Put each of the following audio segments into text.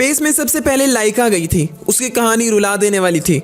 Space में सबसे पहले लाइका गई थी। उसकी कहानी रुला देने वाली थी।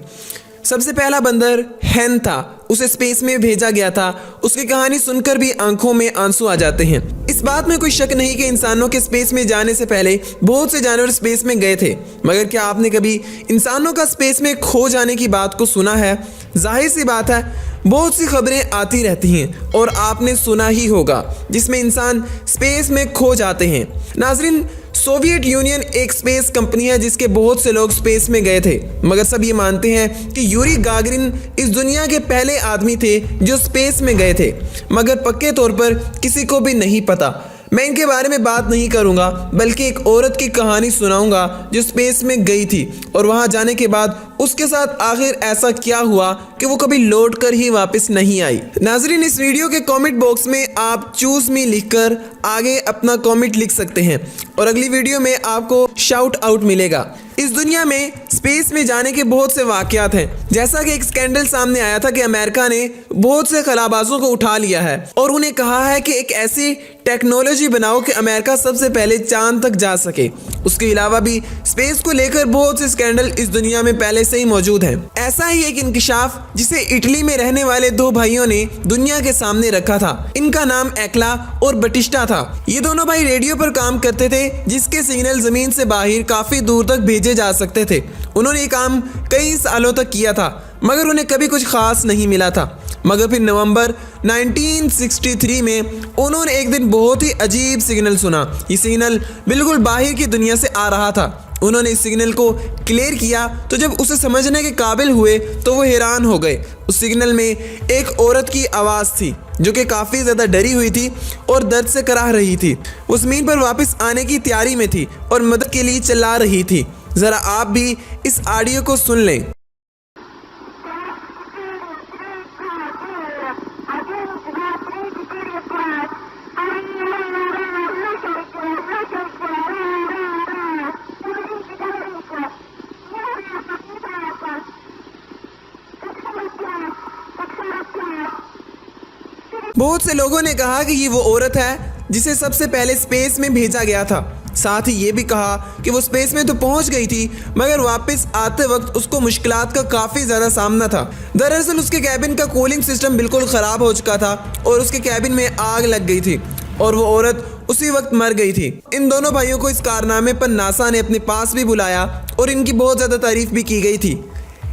सबसे पहला बंदर हैन था, उसे स्पेस में भेजा गया था। उसकी कहानी सुनकर भी आंखों में आंसू आ जाते हैं। इस बात में कोई शक नहीं कि इंसानों के स्पेस में जाने से पहले बहुत से जानवर स्पेस में गए थे, मगर क्या आपने कभी इंसानों का स्पेस में खो जाने की बात को सुना है? जाहिर सी बात है, बहुत सी खबरें आती रहती हैं और आपने सुना ही होगा जिसमें इंसान स्पेस में खो जाते हैं। नाजरीन, सोवियत यूनियन एक स्पेस कंपनी है जिसके बहुत से लोग स्पेस में गए थे, मगर सब ये मानते हैं कि यूरी गागरिन इस दुनिया के पहले आदमी थे जो स्पेस में गए थे, मगर पक्के तौर पर किसी को भी नहीं पता। मैं इनके बारे में बात नहीं करूंगा, बल्कि एक औरत की कहानी सुनाऊंगा जो स्पेस में गई थी और वहां जाने के बाद उसके साथ आखिर ऐसा क्या हुआ कि वो कभी लौट कर ही वापस नहीं आई। नाजरीन, इस वीडियो के कमेंट बॉक्स में आप चूज मी लिखकर आगे अपना कमेंट लिख सकते हैं और अगली वीडियो में आपको शाउट आउट मिलेगा। इस दुनिया में स्पेस में जाने के बहुत से वाकयात हैं। जैसा कि एक स्कैंडल सामने आया था कि अमेरिका ने बहुत से खलाबाजों को उठा लिया है और उन्हें कहा है कि एक ऐसी टेक्नोलॉजी बनाओ कि अमेरिका सबसे पहले चांद तक जा सके। उसके अलावा भी स्पेस को लेकर बहुत से स्कैंडल इस दुनिया में पहले से ही मौजूद हैं। ऐसा ही एक इंकिशाफ जिसे इटली में रहने वाले दो भाइयों ने दुनिया के सामने रखा था। इनका नाम एक्ला और बटिस्टा था। ये दोनों भाई रेडियो पर काम करते थे जिसके सिग्नल जमीन से बाहर काफी दूर तक भेजे जा सकते थे। उन्होंने ये काम कई सालों तक किया था, मगर उन्हें कभी कुछ खास नहीं मिला था। मगर फिर नवंबर 1963 में उन्होंने एक दिन बहुत ही अजीब सिग्नल सुना। ये सिग्नल बिल्कुल बाहर की दुनिया से आ रहा था। उन्होंने इस सिग्नल को क्लियर किया तो जब उसे समझने के काबिल हुए तो वो हैरान हो गए। उस सिग्नल में एक औरत की आवाज़ थी जो कि काफ़ी ज़्यादा डरी हुई थी और दर्द से कराह रही थी। वो ज़मीन पर वापस आने की तैयारी में थी और मदद के लिए चिल्ला रही थी। ज़रा आप भी इस ऑडियो को सुन लें। बहुत से लोगों ने कहा कि ये वो औरत है जिसे सबसे पहले स्पेस में भेजा गया था। साथ ही ये भी कहा कि वो स्पेस में तो पहुंच गई थी, मगर वापस आते वक्त उसको मुश्किलात का काफ़ी ज़्यादा सामना था। दरअसल उसके कैबिन का कूलिंग सिस्टम बिल्कुल ख़राब हो चुका था और उसके कैबिन में आग लग गई थी और वो औरत उसी वक्त मर गई थी। इन दोनों भाइयों को इस कारनामे पर नासा ने अपने पास भी बुलाया और इनकी बहुत ज़्यादा तारीफ भी की गई थी।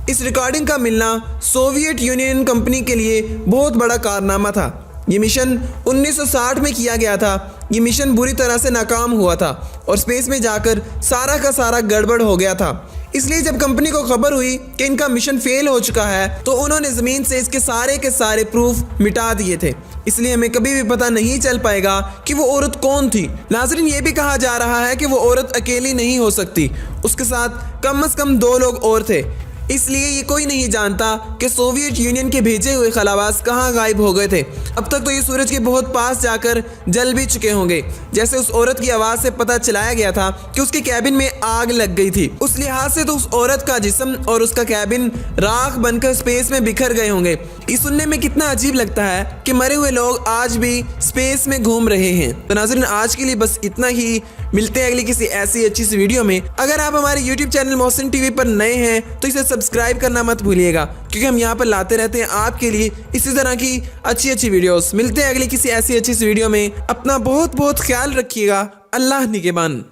इस रिकॉर्डिंग का मिलना सोवियत यूनियन कंपनी के लिए बहुत बड़ा कारनामा था। ये मिशन 1960 में किया गया था। ये मिशन बुरी तरह से नाकाम हुआ था और स्पेस में जाकर सारा का सारा गड़बड़ हो गया था। इसलिए जब कंपनी को खबर हुई कि इनका मिशन फेल हो चुका है तो उन्होंने ज़मीन से इसके सारे के सारे प्रूफ मिटा दिए थे। इसलिए हमें कभी भी पता नहीं चल पाएगा कि वो औरत कौन थी। नाज़रीन, ये भी कहा जा रहा है कि वो औरत अकेली नहीं हो सकती, उसके साथ कम से कम 2 लोग और थे। इसलिए ये कोई नहीं जानता कि सोवियत यूनियन के भेजे हुए खलाबाज कहाँ गायब हो गए थे। अब तक तो ये सूरज के बहुत पास जाकर जल भी चुके होंगे। जैसे उस औरत की आवाज़ से पता चलाया गया था कि उसके कैबिन में आग लग गई थी, उस लिहाज से तो उस औरत का जिस्म और उसका कैबिन राख बनकर स्पेस में बिखर गए होंगे। ये सुनने में कितना अजीब लगता है कि मरे हुए लोग आज भी स्पेस में घूम रहे हैं। तो नाज़रीन, आज के लिए बस इतना ही। मिलते हैं अगली किसी ऐसी अच्छी सी वीडियो में। अगर आप हमारे YouTube चैनल मोहसिन टीवी पर नए हैं तो इसे सब्सक्राइब करना मत भूलिएगा, क्योंकि हम यहाँ पर लाते रहते हैं आपके लिए इसी तरह की अच्छी वीडियोस। मिलते हैं अगली किसी ऐसी अच्छी सी वीडियो में। अपना बहुत बहुत ख्याल रखिएगा। अल्लाह निगहबान।